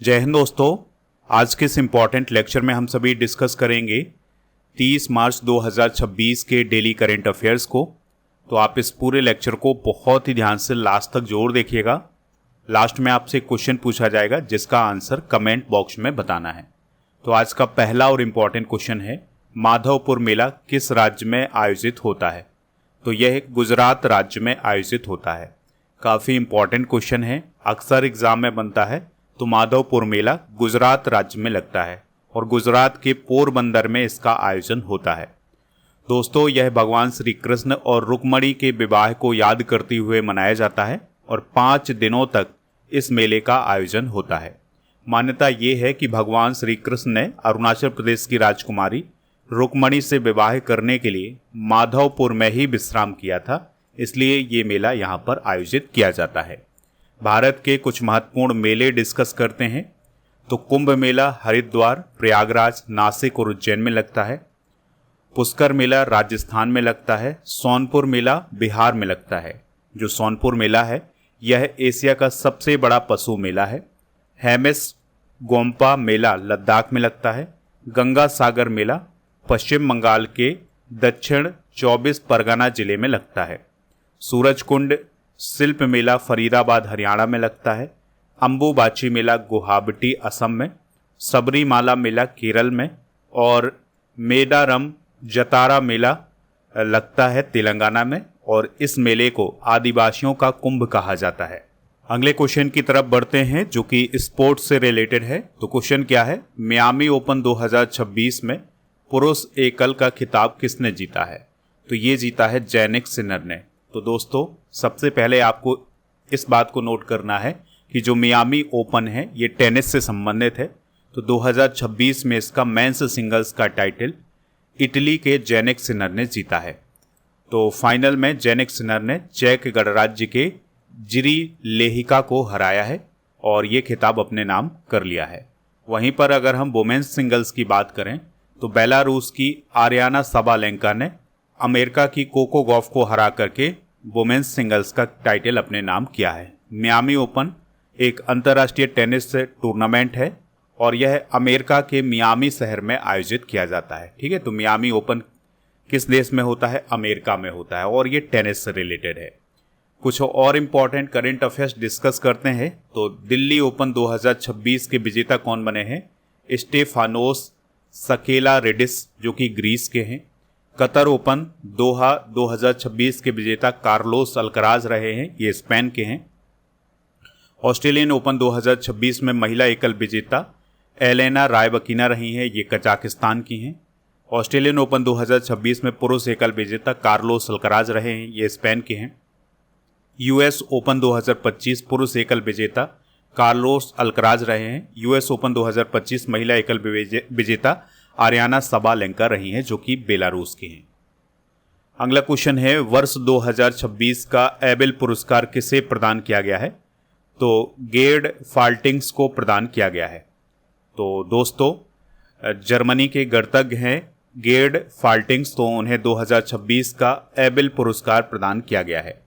जय हिंद दोस्तों। आज के इस इम्पॉर्टेंट लेक्चर में हम सभी डिस्कस करेंगे 30 मार्च 2026 के डेली करेंट अफेयर्स को। तो आप इस पूरे लेक्चर को बहुत ही ध्यान से लास्ट तक जरूर देखिएगा। लास्ट में आपसे क्वेश्चन पूछा जाएगा जिसका आंसर कमेंट बॉक्स में बताना है। तो आज का पहला और इम्पॉर्टेंट क्वेश्चन है, माधवपुर मेला किस राज्य में आयोजित होता है? तो यह गुजरात राज्य में आयोजित होता है। काफ़ी इम्पॉर्टेंट क्वेश्चन है, अक्सर एग्जाम में बनता है। तो माधवपुर मेला गुजरात राज्य में लगता है और गुजरात के पोरबंदर में इसका आयोजन होता है। दोस्तों, यह भगवान श्री कृष्ण और रुक्मणी के विवाह को याद करते हुए मनाया जाता है और 5 दिनों तक इस मेले का आयोजन होता है। मान्यता ये है कि भगवान श्री कृष्ण ने अरुणाचल प्रदेश की राजकुमारी रुक्मणी से विवाह करने के लिए माधवपुर में ही विश्राम किया था, इसलिए ये मेला यहाँ पर आयोजित किया जाता है। भारत के कुछ महत्वपूर्ण मेले डिस्कस करते हैं। तो कुंभ मेला हरिद्वार, प्रयागराज, नासिक और उज्जैन में लगता है। पुष्कर मेला राजस्थान में लगता है। सोनपुर मेला बिहार में लगता है। जो सोनपुर मेला है यह एशिया का सबसे बड़ा पशु मेला है। हेमिस गोम्पा मेला लद्दाख में लगता है। गंगा सागर मेला पश्चिम बंगाल के दक्षिण 24 परगना जिले में लगता है। सूरजकुंड शिल्प मेला फरीदाबाद हरियाणा में लगता है। अंबुबाची मेला गुवाहाटी असम में। सबरीमाला मेला केरल में और मेडारम जतारा मेला लगता है तेलंगाना में और इस मेले को आदिवासियों का कुंभ कहा जाता है। अगले क्वेश्चन की तरफ बढ़ते हैं जो कि स्पोर्ट्स से रिलेटेड है। तो क्वेश्चन क्या है, मियामी ओपन 2026 में पुरुष एकल का खिताब किसने जीता है? तो ये जीता है जैनिक सिनर ने। तो दोस्तों, सबसे पहले आपको इस बात को नोट करना है कि जो मियामी ओपन है ये टेनिस से संबंधित है। तो 2026 में इसका मेंस सिंगल्स का टाइटल इटली के जैनिक सिनर ने जीता है। तो फाइनल में जैनिक सिनर ने चेक गणराज्य के जिरी लेहिका को हराया है और ये खिताब अपने नाम कर लिया है। वहीं पर अगर हम वुमेन्स सिंगल्स की बात करें तो बेलारूस की आर्याना सबालेंका ने अमेरिका की कोको गॉफ को हरा करके वुमेन्स सिंगल्स का टाइटल अपने नाम किया है। मियामी ओपन एक अंतर्राष्ट्रीय टेनिस टूर्नामेंट है और यह अमेरिका के मियामी शहर में आयोजित किया जाता है। ठीक है, तो मियामी ओपन किस देश में होता है? अमेरिका में होता है और ये टेनिस से रिलेटेड है। कुछ और इम्पॉर्टेंट करंट अफेयर्स डिस्कस करते हैं। तो दिल्ली ओपन 2026 के विजेता कौन बने हैं? स्टेफानोस सकेलारिडिस जो कि ग्रीस के हैं। कतर ओपन दोहा 2026 के विजेता कार्लोस अल्कराज रहे हैं, ये स्पेन के हैं। ऑस्ट्रेलियन ओपन 2026 में महिला एकल विजेता एलेना रायबकीना रही हैं, ये कजाकिस्तान की हैं। ऑस्ट्रेलियन ओपन 2026 में पुरुष एकल विजेता कार्लोस अल्कराज रहे हैं, ये स्पेन के हैं। यूएस ओपन 2025 पुरुष एकल विजेता कार्लोस अल्कराज रहे हैं। यूएस ओपन 2025 महिला एकल विजेता आर्याना सबालेंका रही हैं जो कि बेलारूस की हैं। अगला क्वेश्चन है, वर्ष 2026 का एबेल पुरस्कार किसे प्रदान किया गया है? तो गेर्ड फाल्टिंग्स को प्रदान किया गया है। तो दोस्तों, जर्मनी के गणितज्ञ हैं गेर्ड फाल्टिंग्स, तो उन्हें 2026 का एबेल पुरस्कार प्रदान किया गया है।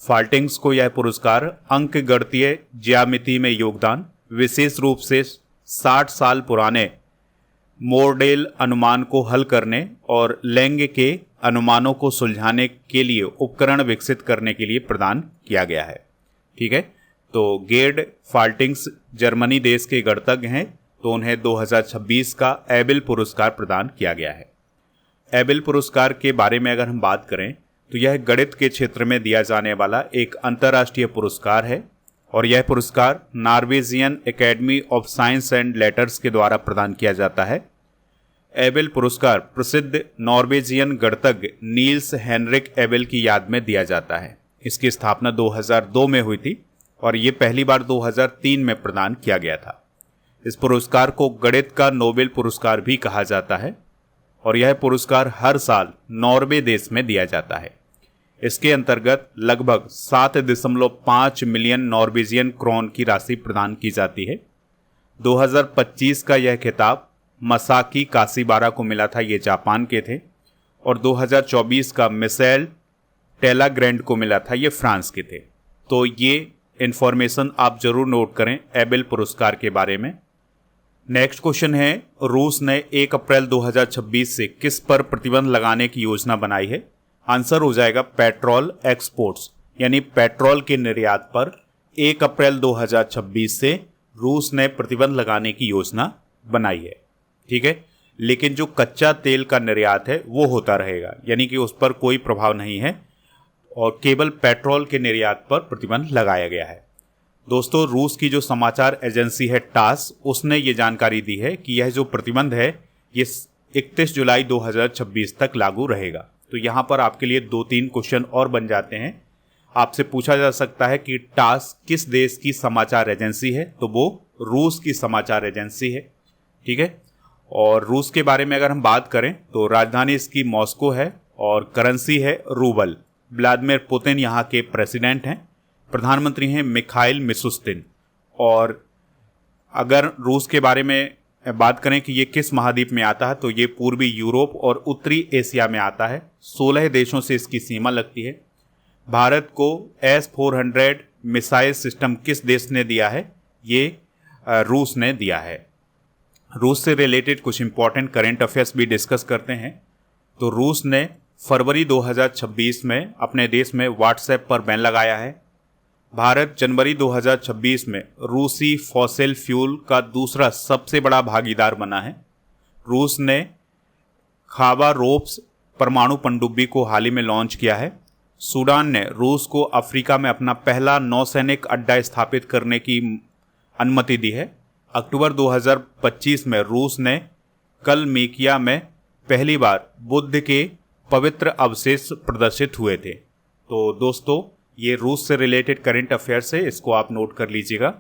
फाल्टिंग्स को यह पुरस्कार अंक गणितीय ज्यामिति में योगदान, विशेष रूप से 60 साल पुराने मोडेल अनुमान को हल करने और लैंग के अनुमानों को सुलझाने के लिए उपकरण विकसित करने के लिए प्रदान किया गया है। ठीक है, तो गेर्ड फाल्टिंग्स जर्मनी देश के गणितज्ञ हैं, तो उन्हें 2026 का एबेल पुरस्कार प्रदान किया गया है। एबेल पुरस्कार के बारे में अगर हम बात करें तो यह गणित के क्षेत्र में दिया जाने वाला एक अंतर्राष्ट्रीय पुरस्कार है और यह पुरस्कार Norwegian academy of science and letters के द्वारा प्रदान किया जाता है। एबेल पुरस्कार प्रसिद्ध नॉर्वेजियन गणितज्ञ नील्स हेनरिक एबेल की याद में दिया जाता है। इसकी स्थापना 2002 में हुई थी और ये पहली बार 2003 में प्रदान किया गया था। इस पुरस्कार को गणित का नोबेल पुरस्कार भी कहा जाता है और यह पुरस्कार हर साल नॉर्वे देश में दिया जाता है। इसके अंतर्गत लगभग 7.5 मिलियन नॉर्वेजियन क्रोन की राशि प्रदान की जाती है। 2025 का यह खिताब मसाकी काशीबारा को मिला था, ये जापान के थे। और 2024 का मिशेल टेलाग्रैंड को मिला था, ये फ्रांस के थे। तो ये इंफॉर्मेशन आप जरूर नोट करें एबेल पुरस्कार के बारे में। नेक्स्ट क्वेश्चन है, रूस ने 1 अप्रैल 2026 से किस पर प्रतिबंध लगाने की योजना बनाई है? आंसर हो जाएगा पेट्रोल एक्सपोर्ट्स, यानी पेट्रोल के निर्यात पर 1 अप्रैल 2026 से रूस ने प्रतिबंध लगाने की योजना बनाई है। ठीक है, लेकिन जो कच्चा तेल का निर्यात है वो होता रहेगा, यानी कि उस पर कोई प्रभाव नहीं है और केवल पेट्रोल के निर्यात पर प्रतिबंध लगाया गया है। दोस्तों, रूस की जो समाचार एजेंसी है टास, उसने ये जानकारी दी है कि यह जो प्रतिबंध है ये 31 जुलाई 2026 तक लागू रहेगा। तो यहाँ पर आपके लिए 2-3 क्वेश्चन और बन जाते हैं। आपसे पूछा जा सकता है कि टास किस देश की समाचार एजेंसी है, तो वो रूस की समाचार एजेंसी है। ठीक है, और रूस के बारे में अगर हम बात करें तो राजधानी इसकी मॉस्को है और करेंसी है रूबल। व्लादिमीर पुतिन यहाँ के प्रेसिडेंट हैं, प्रधानमंत्री हैं मिखाइल मिशुस्तिन। और अगर रूस के बारे में बात करें कि ये किस महाद्वीप में आता है, तो ये पूर्वी यूरोप और उत्तरी एशिया में आता है। 16 देशों से इसकी सीमा लगती है। भारत को S-400 मिसाइल सिस्टम किस देश ने दिया है? ये रूस ने दिया है। रूस से रिलेटेड कुछ इंपॉर्टेंट करंट अफेयर्स भी डिस्कस करते हैं। तो रूस ने फरवरी 2026 में अपने देश में व्हाट्सएप पर बैन लगाया है। भारत जनवरी 2026 में रूसी फॉसिल फ्यूल का दूसरा सबसे बड़ा भागीदार बना है। रूस ने खाबारोव्स्क परमाणु पनडुब्बी को हाल ही में लॉन्च किया है। सूडान ने रूस को अफ्रीका में अपना पहला नौसैनिक अड्डा स्थापित करने की अनुमति दी है। अक्टूबर 2025 में रूस ने कलमेकिया में पहली बार बुद्ध के पवित्र अवशेष प्रदर्शित हुए थे। तो दोस्तों, ये रूस से रिलेटेड करंट अफेयर्स है, इसको आप नोट कर लीजिएगा।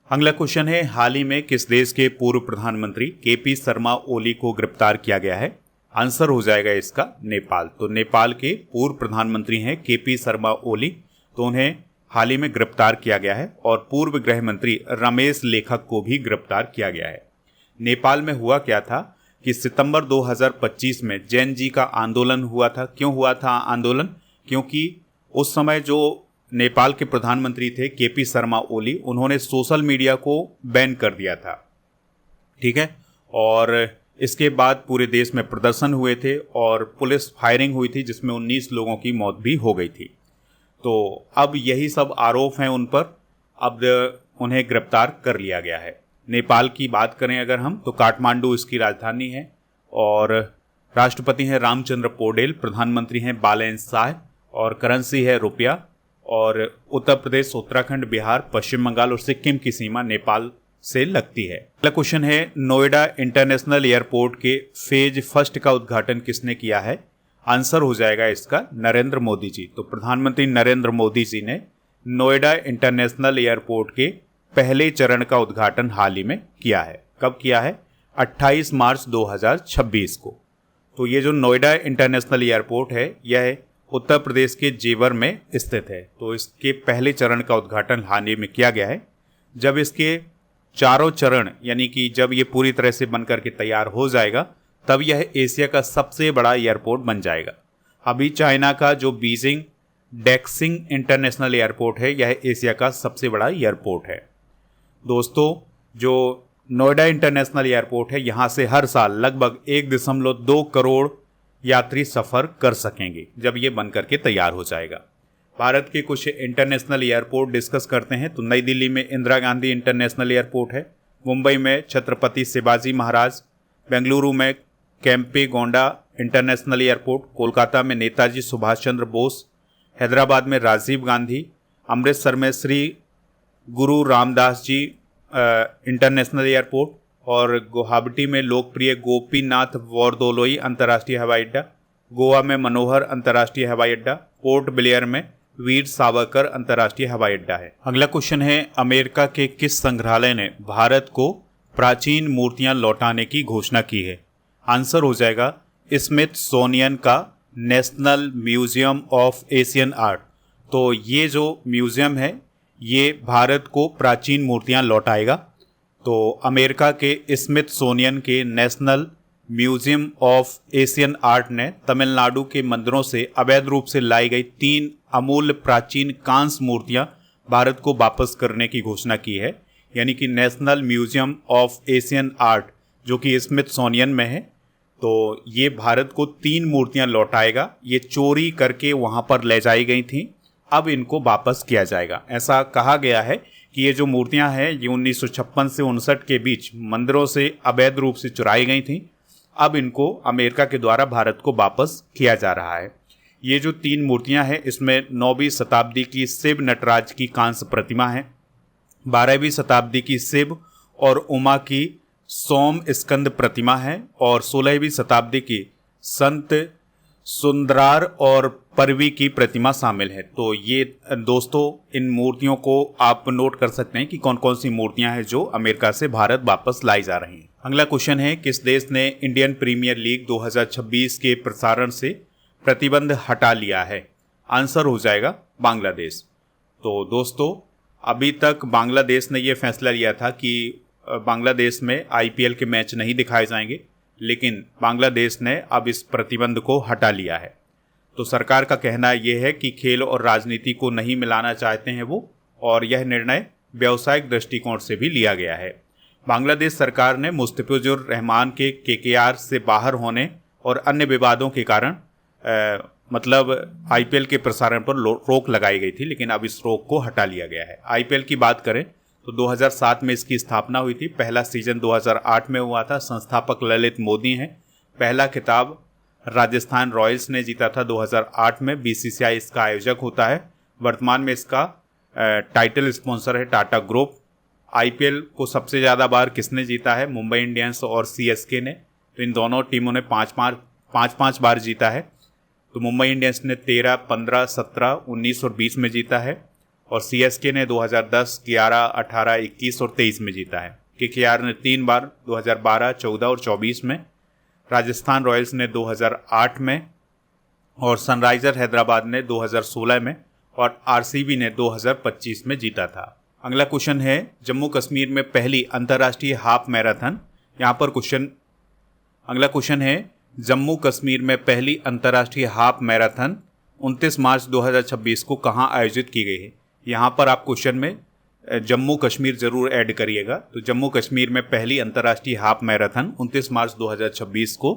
अगला क्वेश्चन है, हाल ही में किस देश के पूर्व प्रधानमंत्री केपी शर्मा ओली को गिरफ्तार किया गया है? आंसर हो जाएगा इसका नेपाल। तो नेपाल के पूर्व प्रधानमंत्री हैं केपी शर्मा ओली, तो उन्हें हाल ही में गिरफ्तार किया गया है। और पूर्व गृह मंत्री रमेश लेखक को भी गिरफ्तार किया गया है। नेपाल में हुआ क्या था कि सितंबर 2025 में जैन जी का आंदोलन हुआ था। क्यों हुआ था आंदोलन? क्योंकि उस समय जो नेपाल के प्रधानमंत्री थे केपी शर्मा ओली, उन्होंने सोशल मीडिया को बैन कर दिया था। ठीक है, और इसके बाद पूरे देश में प्रदर्शन हुए थे और पुलिस फायरिंग हुई थी, जिसमें 19 लोगों की मौत भी हो गई थी। तो अब यही सब आरोप हैं उन पर, अब उन्हें गिरफ्तार कर लिया गया है। नेपाल की बात करें अगर हम, तो काठमांडू इसकी राजधानी है और राष्ट्रपति हैं रामचंद्र पौडेल, प्रधानमंत्री हैं बालेन शाह और करेंसी है रुपया। और उत्तर प्रदेश, उत्तराखंड, बिहार, पश्चिम बंगाल और सिक्किम की सीमा नेपाल से लगती है। अगला क्वेश्चन है, नोएडा इंटरनेशनल एयरपोर्ट के फेज 1 का उद्घाटन किसने किया है? आंसर हो जाएगा इसका नरेंद्र मोदी जी। तो प्रधानमंत्री नरेंद्र मोदी जी ने नोएडा इंटरनेशनल एयरपोर्ट के पहले चरण का उद्घाटन हाल ही में किया है। कब किया है? 28 मार्च 2026 को। तो ये जो नोएडा इंटरनेशनल एयरपोर्ट है, यह उत्तर प्रदेश के जेवर में स्थित है। तो इसके पहले चरण का उद्घाटन हाल ही में किया गया है। जब इसके चारों चरण, यानी कि जब ये पूरी तरह से बनकर के तैयार हो जाएगा, तब यह एशिया का सबसे बड़ा एयरपोर्ट बन जाएगा। अभी चाइना का जो बीजिंग डेक्सिंग इंटरनेशनल एयरपोर्ट है, यह एशिया का सबसे बड़ा एयरपोर्ट है। दोस्तों, जो नोएडा इंटरनेशनल एयरपोर्ट है, यहाँ से हर साल लगभग 1.2 करोड़ यात्री सफ़र कर सकेंगे जब ये बनकर के तैयार हो जाएगा। भारत के कुछ इंटरनेशनल एयरपोर्ट डिस्कस करते हैं। तो नई दिल्ली में इंदिरा गांधी इंटरनेशनल एयरपोर्ट है, मुंबई में छत्रपति शिवाजी महाराज, बेंगलुरु में केम्पेगौड़ा इंटरनेशनल एयरपोर्ट, कोलकाता में नेताजी सुभाष चंद्र बोस, हैदराबाद में राजीव गांधी, अमृतसर में श्री गुरु रामदास जी इंटरनेशनल एयरपोर्ट और गुवाहाटी में लोकप्रिय गोपीनाथ बोरदोलोई अंतर्राष्ट्रीय हवाई अड्डा, गोवा में मनोहर अंतर्राष्ट्रीय हवाई अड्डा, पोर्ट ब्लेयर में वीर सावरकर अंतर्राष्ट्रीय हवाई अड्डा है। अगला क्वेश्चन है, अमेरिका के किस संग्रहालय ने भारत को प्राचीन मूर्तियां लौटाने की घोषणा की है? आंसर हो जाएगा स्मिथसोनियन का national museum of Asian art. तो ये जो म्यूजियम है, ये भारत को प्राचीन मूर्तियां लौटाएगा। तो अमेरिका के स्मिथसोनियन के national museum of Asian art ने तमिलनाडु के मंदिरों से अवैध रूप से लाई गई 3 अमूल्य प्राचीन कांस्य मूर्तियां भारत को वापस करने की घोषणा की है, यानी कि national museum of Asian art जो कि स्मिथसोनियन में है, तो ये भारत को 3 मूर्तियां लौटाएगा। ये चोरी करके वहां पर ले जाई गई थी, अब इनको वापस किया जाएगा। ऐसा कहा गया है कि ये जो मूर्तियां हैं ये 1956 से 1959 के बीच मंदिरों से अवैध रूप से चुराई गई थी, अब इनको अमेरिका के द्वारा भारत को वापस किया जा रहा है। ये जो 3 मूर्तियां हैं इसमें 9वीं शताब्दी की शिव नटराज की कांस्य प्रतिमा है, 12वीं शताब्दी की शिव और उमा की सोम स्कंद प्रतिमा है और 16वीं शताब्दी की संत सुंदरार और परवी की प्रतिमा शामिल है। तो ये दोस्तों इन मूर्तियों को आप नोट कर सकते हैं कि कौन कौन सी मूर्तियां हैं जो अमेरिका से भारत वापस लाई जा रही हैं। अगला क्वेश्चन है, किस देश ने इंडियन प्रीमियर लीग 2026 के प्रसारण से प्रतिबंध हटा लिया है? आंसर हो जाएगा बांग्लादेश। तो दोस्तों अभी तक बांग्लादेश ने यह फैसला लिया था कि बांग्लादेश में आईपीएल के मैच नहीं दिखाए जाएंगे, लेकिन बांग्लादेश ने अब इस प्रतिबंध को हटा लिया है। तो सरकार का कहना यह है कि खेल और राजनीति को नहीं मिलाना चाहते हैं वो, और यह निर्णय व्यावसायिक दृष्टिकोण से भी लिया गया है। बांग्लादेश सरकार ने मुस्तफिजुर रहमान के केकेआर से बाहर होने और अन्य विवादों के कारण मतलब आईपीएल के प्रसारण पर रोक लगाई गई थी, लेकिन अब इस रोक को हटा लिया गया है। आईपीएल की बात करें तो 2007 में इसकी स्थापना हुई थी, पहला सीजन 2008 में हुआ था। संस्थापक ललित मोदी हैं। पहला खिताब राजस्थान रॉयल्स ने जीता था 2008 में। बीसीसीआई इसका आयोजक होता है। वर्तमान में इसका टाइटल स्पॉन्सर है टाटा ग्रुप। आईपीएल को सबसे ज़्यादा बार किसने जीता है? मुंबई इंडियंस और सीएसके ने। तो इन दोनों टीमों ने पाँच बार जीता है। तो मुंबई इंडियंस ने 13, 15, 17, 19 और 20 में जीता है, और सीएसके ने 2010, 11, 18, 21 और 23 में जीता है। केकेआर ने 3 बार 2012, 14 और 24 में। राजस्थान रॉयल्स ने 2008 में, और सनराइजर हैदराबाद ने 2016 में, और आरसीबी ने 2025 में जीता था। अगला क्वेश्चन है, जम्मू कश्मीर में पहली अंतर्राष्ट्रीय हाफ मैराथन। यहाँ पर अगला क्वेश्चन है, जम्मू कश्मीर में पहली अंतर्राष्ट्रीय हाफ मैराथन 29 मार्च 2026 को कहाँ आयोजित की गई है? यहाँ पर आप क्वेश्चन में जम्मू कश्मीर जरूर ऐड करिएगा। तो जम्मू कश्मीर में पहली अंतर्राष्ट्रीय हाफ मैराथन 29 मार्च 2026 को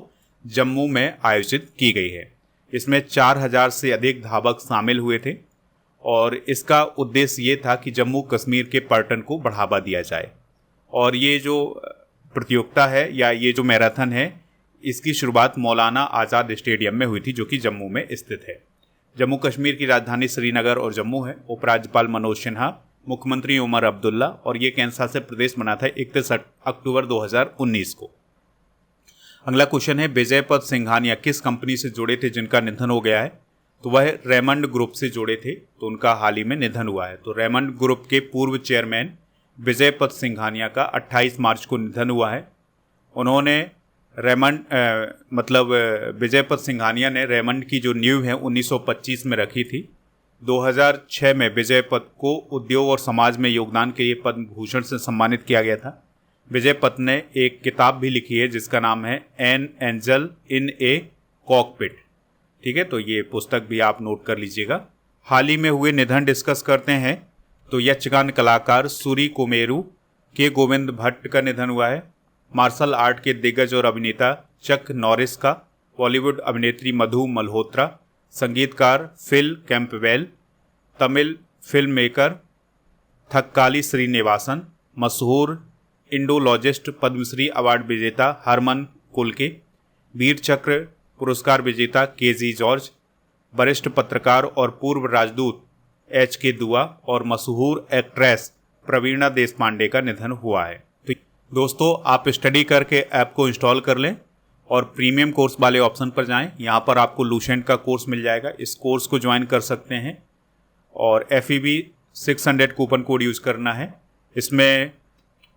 जम्मू में आयोजित की गई है। इसमें 4000 से अधिक धावक शामिल हुए थे, और इसका उद्देश्य ये था कि जम्मू कश्मीर के पर्यटन को बढ़ावा दिया जाए। और ये जो प्रतियोगिता है या ये जो मैराथन है, इसकी शुरुआत मौलाना आज़ाद स्टेडियम में हुई थी, जो कि जम्मू में स्थित है। जम्मू कश्मीर की राजधानी श्रीनगर और जम्मू है। उपराज्यपाल मनोज सिन्हा, मुख्यमंत्री उमर अब्दुल्ला, और ये केंद्र शासित प्रदेश बना था 31 अक्टूबर 2019 को। अगला क्वेश्चन है, विजय पथ सिंघानिया किस कंपनी से जुड़े थे जिनका निधन हो गया है? तो वह रेमंड ग्रुप से जुड़े थे, तो उनका हाल ही में निधन हुआ है। तो रेमंड ग्रुप के पूर्व चेयरमैन विजय पथ सिंघानिया का 28 मार्च को निधन हुआ है। उन्होंने विजय पथ सिंघानिया ने रेमंड की जो नींव है 1925 में रखी थी। 2006 में विजय पथ को उद्योग और समाज में योगदान के लिए पद्म भूषण से सम्मानित किया गया था। विजय पथ ने एक किताब भी लिखी है जिसका नाम है an angel in A cockpit. ठीक है, तो ये पुस्तक भी आप नोट कर लीजिएगा। हाल ही में हुए निधन डिस्कस करते हैं। तो यक्षगान कलाकार सूरी कुमेरू के गोविंद भट्ट का निधन हुआ है। मार्शल आर्ट के दिग्गज और अभिनेता चक नॉरिस का, बॉलीवुड अभिनेत्री मधु मल्होत्रा, संगीतकार Phil Campbell, Tamil film maker Thakkali Srinivasan, मशहूर इंडोलॉजिस्ट पद्मश्री अवार्ड विजेता हरमन कुलके, वीर चक्र पुरस्कार विजेता केजी जॉर्ज, वरिष्ठ पत्रकार और पूर्व राजदूत एच.के. दुआ, और मशहूर एक्ट्रेस प्रवीणा देशपांडे का निधन हुआ है। तो दोस्तों आप स्टडी करके ऐप को इंस्टॉल कर लें और प्रीमियम कोर्स वाले ऑप्शन पर जाएं। यहाँ पर आपको लूसेंट का कोर्स मिल जाएगा, इस कोर्स को ज्वाइन कर सकते हैं और FEB 600 कूपन कोड यूज़ करना है। इसमें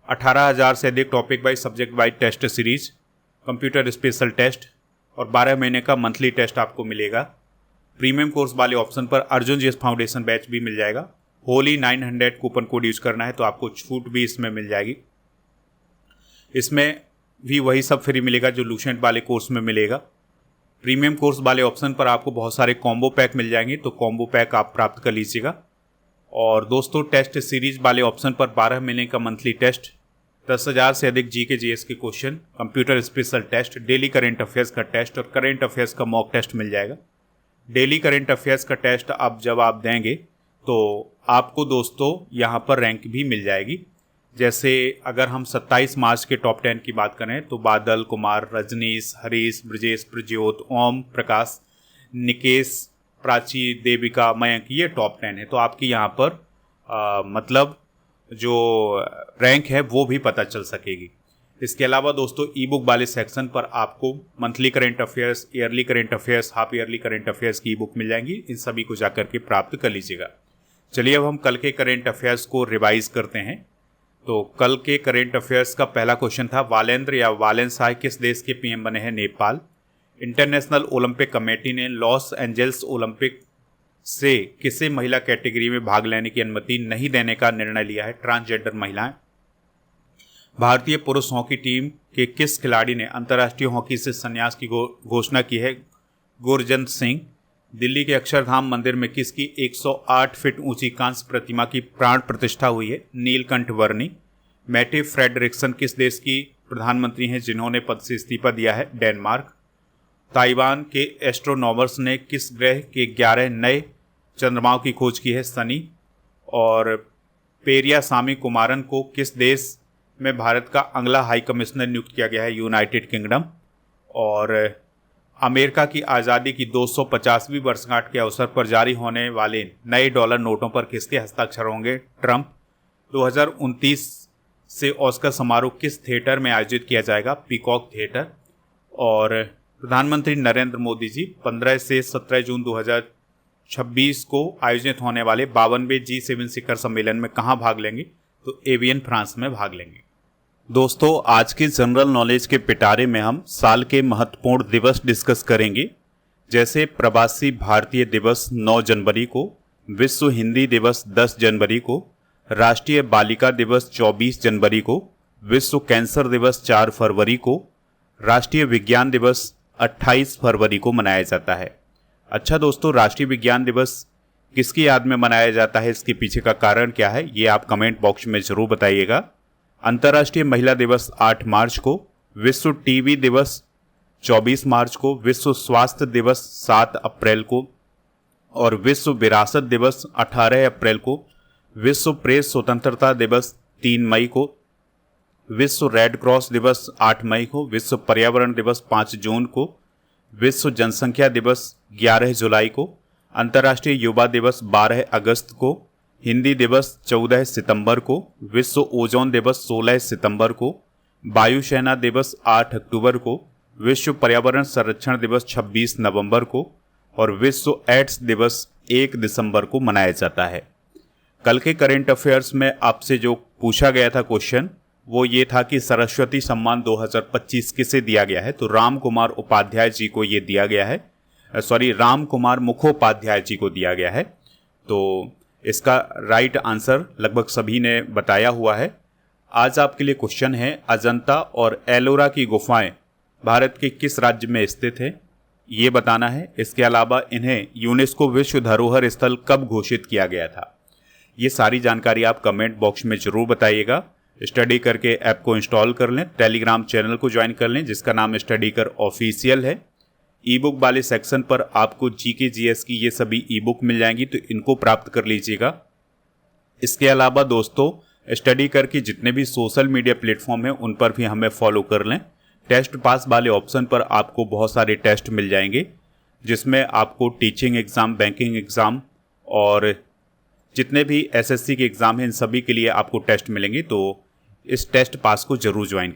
18,000 से अधिक topic wise subject wise test series, computer special test और 12 महीने का मंथली टेस्ट आपको मिलेगा। प्रीमियम कोर्स वाले ऑप्शन पर अर्जुन जीएस फाउंडेशन बैच भी मिल जाएगा। होली 900 कूपन कोड यूज़ करना है तो आपको छूट भी इसमें मिल जाएगी। इसमें भी वही सब फ्री मिलेगा जो लूसेंट वाले कोर्स में मिलेगा। प्रीमियम कोर्स वाले ऑप्शन पर आपको बहुत सारे कॉम्बो पैक मिल जाएंगे, तो कॉम्बो पैक आप प्राप्त कर लीजिएगा। और दोस्तों टेस्ट सीरीज वाले ऑप्शन पर 12 महीने का मंथली टेस्ट, 10,000 से अधिक जीके जीएस के question, computer special test, daily current affairs का टेस्ट और करेंट अफेयर्स का मॉक टेस्ट मिल जाएगा। डेली करेंट अफेयर्स का टेस्ट जब आप देंगे तो आपको दोस्तों यहाँ पर रैंक भी मिल जाएगी। जैसे अगर हम 27 मार्च के टॉप 10 की बात करें तो बादल, कुमार, रजनीश, हरीश, ब्रजेश, प्रज्योत, ओम प्रकाश, निकेश, प्राची, देविका, मयंक, ये टॉप 10 है। तो आपकी यहाँ पर मतलब जो रैंक है वो भी पता चल सकेगी। इसके अलावा दोस्तों ई बुक वाले सेक्शन पर आपको monthly current affairs, yearly current affairs, half yearly current affairs की ई बुक मिल जाएंगी। इन सभी को जाकर के प्राप्त कर लीजिएगा। चलिए अब हम कल के करेंट अफेयर्स को रिवाइज करते हैं। तो कल के करेंट अफेयर्स का पहला क्वेश्चन था, वालेंद्र या वालेंसाई किस देश के पीएम बने हैं? नेपाल। इंटरनेशनल ओलंपिक कमेटी ने लॉस एंजल्स ओलंपिक से किसी महिला कैटेगरी में भाग लेने की अनुमति नहीं देने का निर्णय लिया है? ट्रांसजेंडर महिलाएं। भारतीय पुरुष हॉकी टीम के किस खिलाड़ी ने अंतर्राष्ट्रीय हॉकी से संन्यास की घोषणा की है? गुरजंत सिंह। दिल्ली के अक्षरधाम मंदिर में किसकी 108 फीट ऊंची कांस्य प्रतिमा की प्राण प्रतिष्ठा हुई है? नीलकंठ वर्णी। मैटे फ्रेडरिक्सन किस देश की प्रधानमंत्री हैं जिन्होंने पद से इस्तीफा दिया है? डेनमार्क। ताइवान के एस्ट्रोनॉमर्स ने किस ग्रह के 11 नए चंद्रमाओं की खोज की है? शनि। और पेरियासामी कुमारन को किस देश में भारत का अगला हाई कमिश्नर नियुक्त किया गया है? United kingdom. और अमेरिका की आज़ादी की 250वीं वर्षगांठ के अवसर पर जारी होने वाले नए डॉलर नोटों पर किसके हस्ताक्षर होंगे? ट्रंप। 2029 से ऑस्कर समारोह किस थिएटर में आयोजित किया जाएगा? Peacock theatre. और प्रधानमंत्री नरेंद्र मोदी जी 15 से 17 जून 2026 को आयोजित होने वाले 52वें G7 शिखर सम्मेलन में कहाँ भाग लेंगे? तो एवियन, फ्रांस में भाग लेंगे। दोस्तों आज के जनरल नॉलेज के पिटारे में हम साल के महत्वपूर्ण दिवस डिस्कस करेंगे, जैसे प्रवासी भारतीय दिवस 9 जनवरी को, विश्व हिंदी दिवस 10 जनवरी को, राष्ट्रीय बालिका दिवस 24 जनवरी को, विश्व कैंसर दिवस 4 फरवरी को, राष्ट्रीय विज्ञान दिवस 28 फरवरी को मनाया जाता है। अच्छा दोस्तों, राष्ट्रीय विज्ञान दिवस किसकी याद में मनाया जाता है? इसके पीछे का कारण क्या है ये आप कमेंट बॉक्स में जरूर बताइएगा। अंतर्राष्ट्रीय महिला दिवस 8 मार्च को, विश्व टीबी दिवस 24 मार्च को, विश्व स्वास्थ्य दिवस 7 अप्रैल को और विश्व विरासत दिवस 18 अप्रैल को, विश्व प्रेस स्वतंत्रता दिवस 3 मई को, विश्व रेड क्रॉस दिवस 8 मई को, विश्व पर्यावरण दिवस 5 जून को, विश्व जनसंख्या दिवस 11 जुलाई को, अंतर्राष्ट्रीय युवा दिवस 12 अगस्त को, हिंदी दिवस 14 सितंबर को, विश्व ओजोन दिवस 16 सितंबर को, वायुसेना दिवस 8 अक्टूबर को, विश्व पर्यावरण संरक्षण दिवस 26 नवंबर को और विश्व एड्स दिवस 1 दिसंबर को मनाया जाता है। कल के करेंट अफेयर्स में आपसे जो पूछा गया था क्वेश्चन वो ये था कि सरस्वती सम्मान 2025 किसे दिया गया है? तो राम कुमार उपाध्याय जी को ये दिया गया है, राम कुमार मुखोपाध्याय जी को दिया गया है। तो इसका राइट आंसर लगभग सभी ने बताया हुआ है। आज आपके लिए क्वेश्चन है, अजंता और एलोरा की गुफाएं भारत के किस राज्य में स्थित है? ये बताना है। इसके अलावा इन्हें यूनेस्को विश्व धरोहर स्थल कब घोषित किया गया था? ये सारी जानकारी आप कमेंट बॉक्स में जरूर बताइएगा। स्टडी करके ऐप को इंस्टॉल कर लें, टेलीग्राम चैनल को ज्वाइन कर लें जिसका नाम स्टडी कर ऑफिशियल है। ई बुक वाले सेक्शन पर आपको जीके जीएस की ये सभी ई बुक मिल जाएंगी, तो इनको प्राप्त कर लीजिएगा। इसके अलावा दोस्तों स्टडी करके जितने भी सोशल मीडिया प्लेटफॉर्म हैं उन पर भी हमें फॉलो कर लें। टेस्ट पास वाले ऑप्शन पर आपको बहुत सारे टेस्ट मिल जाएंगे जिसमें आपको टीचिंग एग्ज़ाम, बैंकिंग एग्ज़ाम और जितने भी एसएससी के एग्ज़ाम हैं इन सभी के लिए आपको टेस्ट मिलेंगे। तो इस टेस्ट पास को जरूर ज्वाइन